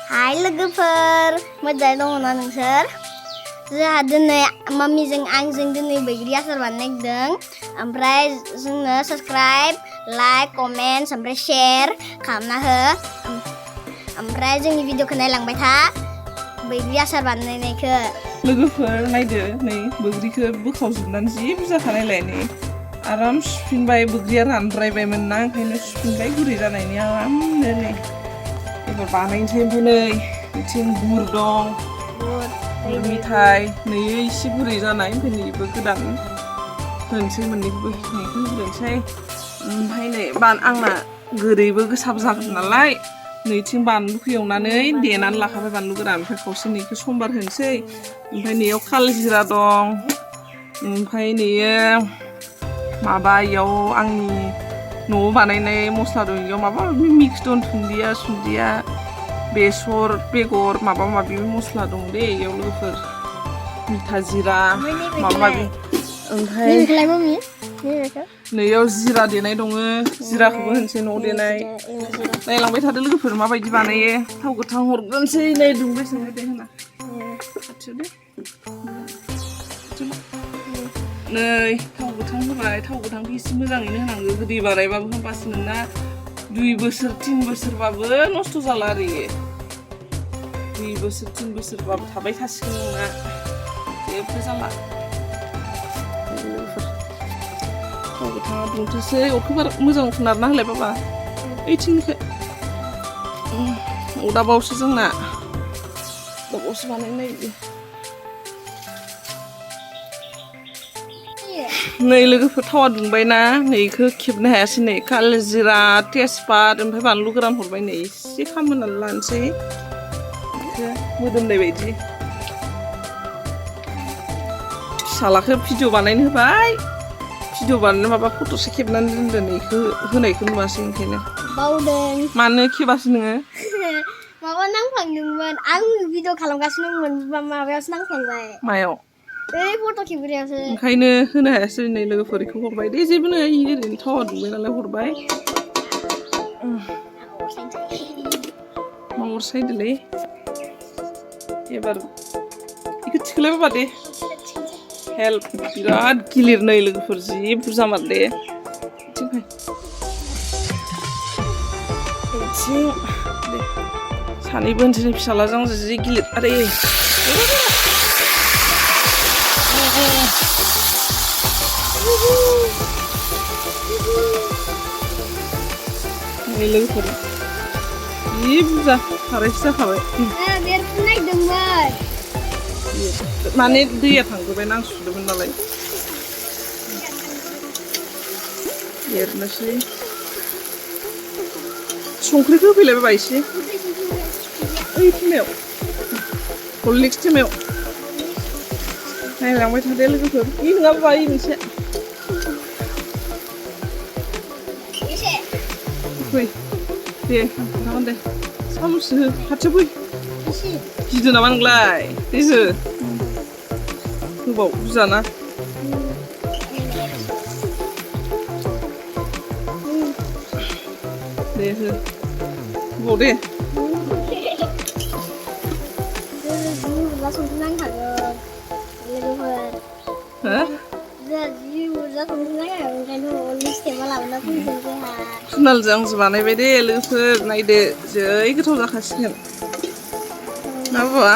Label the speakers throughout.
Speaker 1: Hai लोगोफोर मोजाङै दङ ना नोंसोर जोंहा दिनै मम्मीजों आंजों दिनै बैग्रि आसार बानायदों ओमफ्राय जोंनो साबस्क्राइब लाइक कमेन्ट ओमफ्राय शेयार खालामना हो ओमफ्राय जोंनि भिडिअखौ नायलांबाय था बैग्रि आसार बानायनायखौ
Speaker 2: लोगोफोर नायदो नै बैग्रिखौ बोखावजोबनानै जि बुरजाखा नायलाय नै आराम सुफिनबाय बैग्रिया रानद्रायबायमोन ना ओंखायनो सुफिनबाय गुरै जानायनि आरामनो नै एबार बानायनोसै ओमफ्राय नै बिथिं गुर दं गुर मिथाइ नै एसे गुरै जानाय ओमफ्राय नैबो गोदान होनोसै मोननैखौबो नैखौ होग्रोनोसै ओमफ्राय नै आंना गोदैबो गोसाबो जागोन नालाय नैथिं बानलुखौ एवनानै देनानै लाखाबाय बानलु गोरान ओमफ्राय खावसे नैखौ समबार होनोसै ओमफ्राय नैयाव कालजिरा दं ओमफ्राय नैयो माबा इयाव आंनि न'आव बानायनाय मस्ला दं इयाव माबा माबि मिक्स दं दुन्दिया बेसर बेगर माबा माबि मस्ला दं दे इयाव लोगोफोर मिथा जिरा माबा माबि ओमफ्राय नैयाव जिरा देनाय दङ जिराखौबो होनसै न'आव देनाय नायलांबाय थादो लोगोफोर माबायदि बानायो थाव गोथां हरग्रोनोसै नै दुंबाय संबाय दे होना खाथियाव दे नै थाव गोथां होबाय थाव गोथांखौ एसे मोजाङैनो होनांगौ गोदै बानायबाबो होमबासो नोंना 2 बोसोर 3 बोसोरबाबो नस्थ' जाला आरो इयो 2 बोसोर 3 बोसोरबाबो थाबाय थासिगोन नोंना जेबो जाला थाव गोथाङा दुंथोसै अरखौ बारा मोजां खोनारना होलाय बाबा ओइथिंनिखौ अरदाबावसो जोंना अरदाबावसो बानायनो नागिरदों नै लोगोफोर थावा दुंबायना नैखौ खेबनो हायासै नै कालजिरा तेजपात ओमफ्राय बानलु गोरान हरबाय नै एसे खामहोनानै लानोसै बेखौ मोदोमनाय बायदि फिसालाखौ भिडिअ बानायनो होबाय भिडिअ बानायनो माबा फट'सो खेबनानै दोनदों नैखौ होनायखौ नुवासै ओंखायनो
Speaker 1: बावदों
Speaker 2: मानो खेबासै नोङो
Speaker 1: माबा नांफ्लांदोंमोन आं भिडिअ खालामगासिनो दंमोन माबायावसो नांफ्लांबाय
Speaker 2: मायाव
Speaker 1: फट' खेबग्रायावसो
Speaker 2: ओंखायनो होनो हायासै नै लोगोफोर बेखौ हरबाय दे जेबो नङा ओरैनो थावा दुंबाय नालाय हरबाय मा अर सायदोलै एबार बेखौ थिखोलाय बाबा दे हेल्प बिराद गिलिर नै लोगोफोर जि बुरजा मार दे बिथिं फै बिथिं दे सानैबो होनसै फिसालाजों जि गिलिर आरो नै लोगोफोर जि बुरजा सारायसे जाखाबाय
Speaker 1: बेरफुन नायदोंमोन
Speaker 2: माने दैया थांजोबबाय आं सुदोंमोन नालाय एरनोसै संख्रिखौ होफैलाय बाबा एसे ओइ थेमायाव हरलिक्स थेमायाव नायलांबाय थादो लोगोफोर इ नङाबा बायो मोनसे फै दे जागोन दे साम'सो हो खाथियाव फै गिदो नामा नोंलाय देजो गोबाव बुरजाना दे हो गोबाव दे खुनालजों आंजों बानायबाय दे लोगोफोर नायदो जै गोथाव जाखासिगोन ना बाबा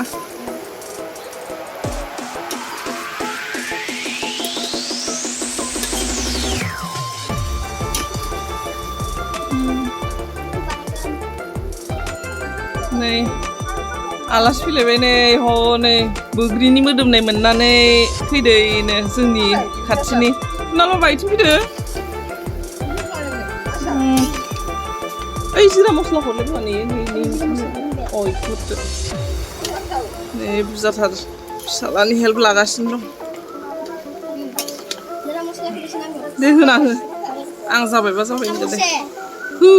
Speaker 2: नै आलासि फैलायबाय नै हनै बैग्रिनि मोदोमनाय मोननानै फैदोनो जोंनि खाथिनि खुनाल बाबा इथिं फैदो ओइ जिरा मस्ला हरलाय बाबा नै हरदो नै बुरजाथार फिसालानि हेल्प लागासिनो दं दे होना हो आं जाबायबा जाबाय होनदो दे हो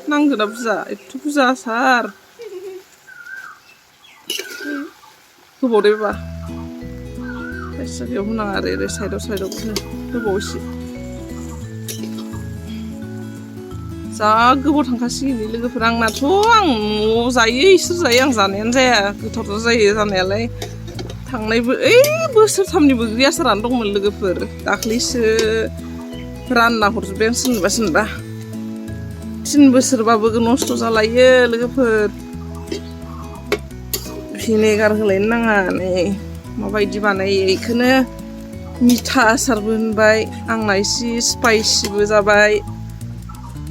Speaker 2: नांगोना बुरजा एथ' बुरजा सार होबाव दे बाबा बेयाव होनाङा आरो ओरै साइडआव होबाव एसे जा गोबाव थांखासिगोन लोगोफोर आंनाथ' आं न'आव जायो इसोर जायो आं जानायानो जाया गोथावथ' जायो जानायालाय थांनायबो बोसोरथामनि बैग्रि आसारानो दंमोन लोगोफोर दाख्लैसो रानना हरजोब्बाय आं सोरनोबा 3 बोसोरबाबो नस्थ' जालायो लोगोफोर भिनेगार होलायनो नाङा नै माबायदि बानायो बेखौनो मिठा आसारबो होनबाय आंना एसे स्पाइसिबो जाबाय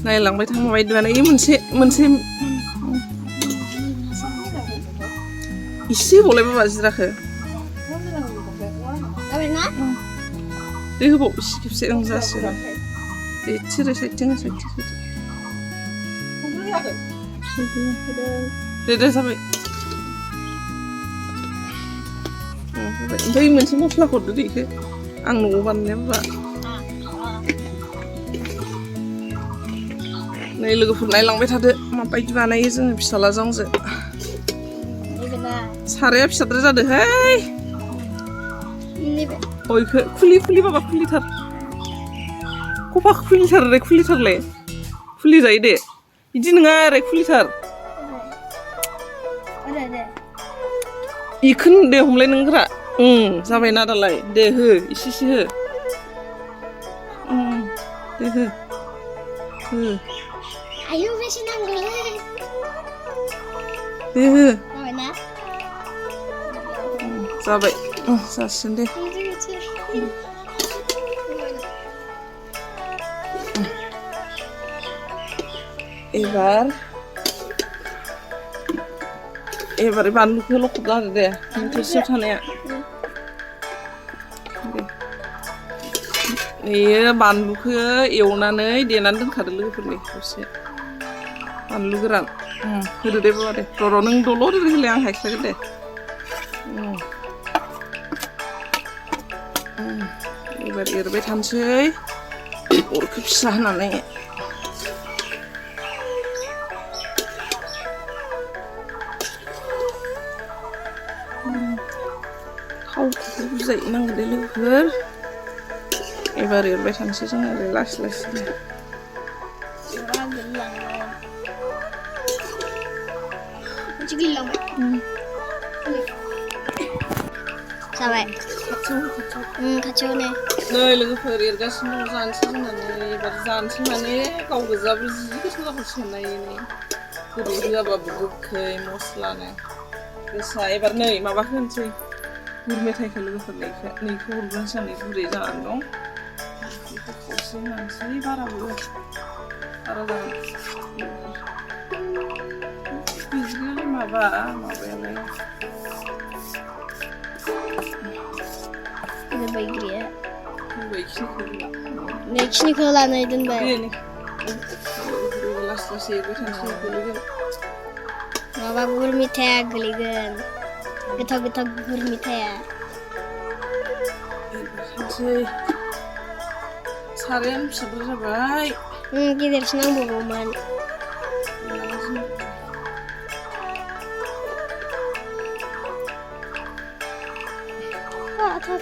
Speaker 2: नायलांबाय थां माबायदि बानायो मोनसे इसे होबावलाय बाबा जिराखो दै होबाव इसे खेबसे ओं जासिगोन एसे साइडथिं दे जाबाय ओमफ्राय मोनसे मस्ला हरदो दे इखो आं न'आव बानायनाया नै लोगोफोर नायलांबाय थादो माबायदि बानायो जोङो फिसाज्लाजों आंजों साराया फिसाद्राय जादोंहाय इखो खुलि बाबा खुलिथार कपाखौ खुलिथारलाय खुलिजायो दे बिदि नङा ओरै खुलिथार इखोन दे हमलाय नोंग्रा जाबायना दालाय दे हो इसे हो दे हो
Speaker 1: आयु बेसे नांगौलै
Speaker 2: दे हो
Speaker 1: जाबायना
Speaker 2: जाबाय जासिगोन दे एबार बानलुखौ लखबना होदो दे थोरसियाव थानाया बेयो बानलुखौ एवनानै देनानै दोनखादो लोगोफोरनि दसे बानलु गोरान होदो दे बाबा दे र' नों दल' होलाय आं हायख्लायगोन दे एबार एरबाय थानोसै अरखौ फिसा होनानै थावखौ बुरजायै नांगौ दे लोगोफोर एबार एरबाय थानोसै जोङो ओरै लासै
Speaker 1: जाबाय खाथियाव नै
Speaker 2: लोगोफोर एरगासिनो दं जानोसै होननानै एबार जानोसै माने गाव गोजाबो जि गोथाव जाखासिगोन नायै गोदै होआबाबो गोखै मस्लानो गोसा एबार नै माबा होनोसै गुर मेथाइखौ लोगोफोर नैखौ हरग्रोनोसै आं गुरै जानानै दं बेखौ खावसे होनोसै बारा जागोन बिदिनो माबायालाय
Speaker 1: बैग्रिया बेखिनिखौ लानानै दोनबाय
Speaker 2: लासै एरबाय थानोसै गोलैगोन
Speaker 1: माबा गुर मिथाया गोलैगोन गोथाव गुर मिथाया
Speaker 2: सारायानो फिसाद्राय जाबाय
Speaker 1: गिदिरसो नांबावगौमोन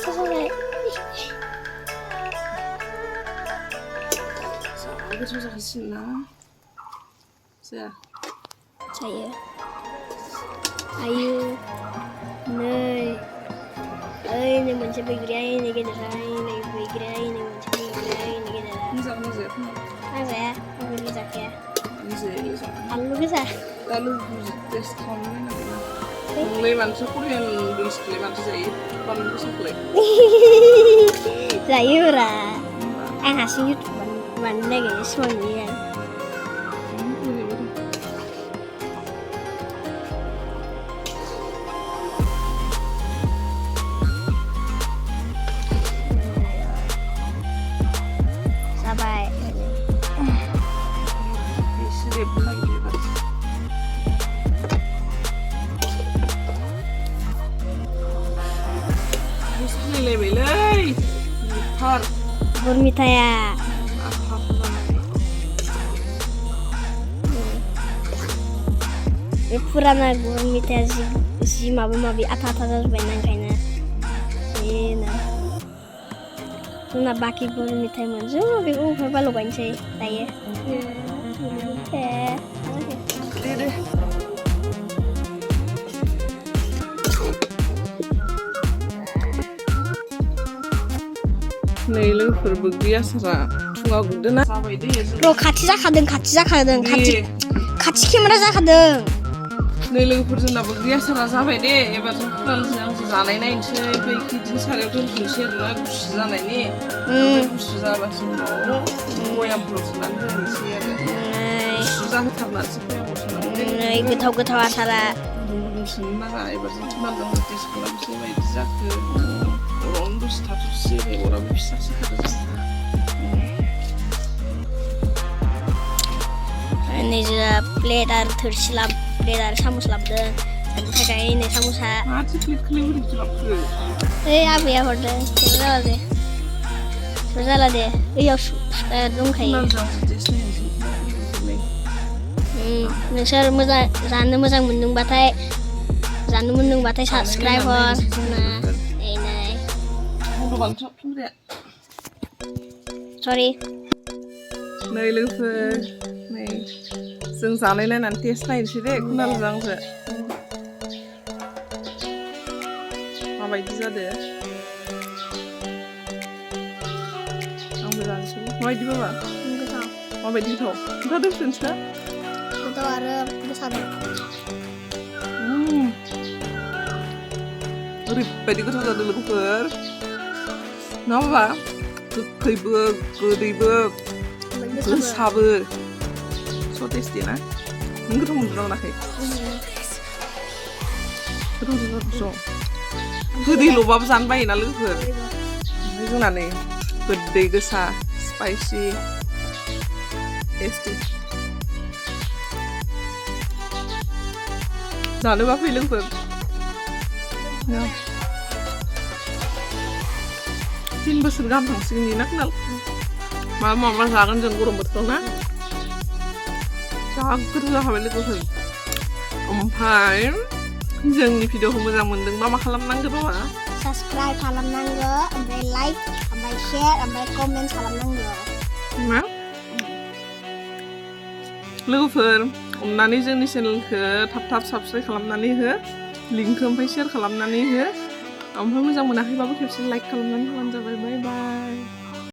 Speaker 1: जाबाय
Speaker 2: गोथाव जाखासिगोन ना जाया
Speaker 1: जायो आयु नै मोनसे बैग्रिया नै गेदेरा नै बैग्रिया नै मोनसे बैग्रिया नै गेदेरा
Speaker 2: मोजां
Speaker 1: आं जाया बैग्रि जाखाया आलु गोजा
Speaker 2: टेस्ट खालामनो नोंलाय मानसि करियान ड्रिंक्सखौलाय मानसि जायो बानलु गोसाखौलाय
Speaker 1: जायोब्रा आं हारसिं इउटुब बानायनो नागिरो सिमां नुयो आं जाबाय गुर मिथाया बे फुराना गुर मिथाया जि माबा आथा जाजोब्बाय ना ओंखायनो बेनो जोंना बाखि गुर मिथाइ मोनजोबो बेखौ उफायबा लगायनोसै दायो
Speaker 2: deh deh. Nih logoफोर बैग्रि आसारा फुङाव गुरदोंना जाबाय दे
Speaker 1: र' खाथि जाखादों खाथि केमेरा जाखादों
Speaker 2: नै लोगोफोर जोंना बैग्रि आसारा जाबाय दे एबार जों खुलालजों आंजों जानाय नायनोसै ओमफ्राय बिदिनो सारायाव दोनथ'नोसै आरोना गुसु जानायनि गुसु जाबासो उनाव बयामफोराव सोनानै दोननोसै आरो गुसु जाहोथारनानैसो बयामाव सोनानै
Speaker 1: गोथाव आसारा
Speaker 2: गुदुंसोनो नाङा एबार जों खुलालजों टेस्ट खालामसै माबायदि जाखो अरावनो दसे थाथ'सै अराबो फिसासो खारो
Speaker 1: नै जोंहा प्लेट आरो थोरसि प्लेट आरो सामस लाबोदों जानो थाखाय नै सामसा
Speaker 2: माथो प्लेटखौलाय बोरैथो लाबोखो
Speaker 1: ओइ आबैया हरदों जाला दे ओइयाव दंखायो नोंसोर जानो मोजां मोनदोंबाथाय साबस्क्राइब हर सरि
Speaker 2: नै लोगोफोर नै जों जानाय नायनानै टेस्ट नायनोसै दे खुनालजों आंजों माबायदि जादों आंबो जानोसै माबायदि बाबा माबायदि गोथाव खोन्थादो फ्रेन्ड्सनो
Speaker 1: गोथाव आरो गोसा
Speaker 2: ओरैबायदि गोथाव जादों लोगोफोर ना बाबा गोखैबो गोदैबो गोसाबो स' टेस्टि ना नों गोथाव मोनदों मोनाखै गोथाव जादों गोदैल'बाबो जानो बायोना लोगोफोर ओमफ्राय जोंना नै गोदै गोसा स्पाइसि टेस्टि जानोबा फै लोगोफोर 3 बोसोर गाहाम थांसिगोन ना खोनाल माबा जागोन जों गरम बोथोराव ना जा गोथाव जाखाबाय लोगोफोर ओमफ्राय जोंनि भिडिअखौ मोजां मोनदोंबा मा खालामनांगौ बाबा
Speaker 1: साबस्क्राइब खालामनांगौ ओमफ्राय लाइक ओमफ्राय शेयार ओमफ्राय कमेन्ट खालामनांगौ
Speaker 2: मा लोगोफोर अननानै जोंनि चेनेलखौ थाब साबस्क्राइब खालामनानै हो लिंकखौ ओमफ्राय शेयार खालामनानै हो ओमफ्राय मोजां मोनाखैबाबो खेबसे लाइक खालामनानै होबानो जाबाय बाय बाय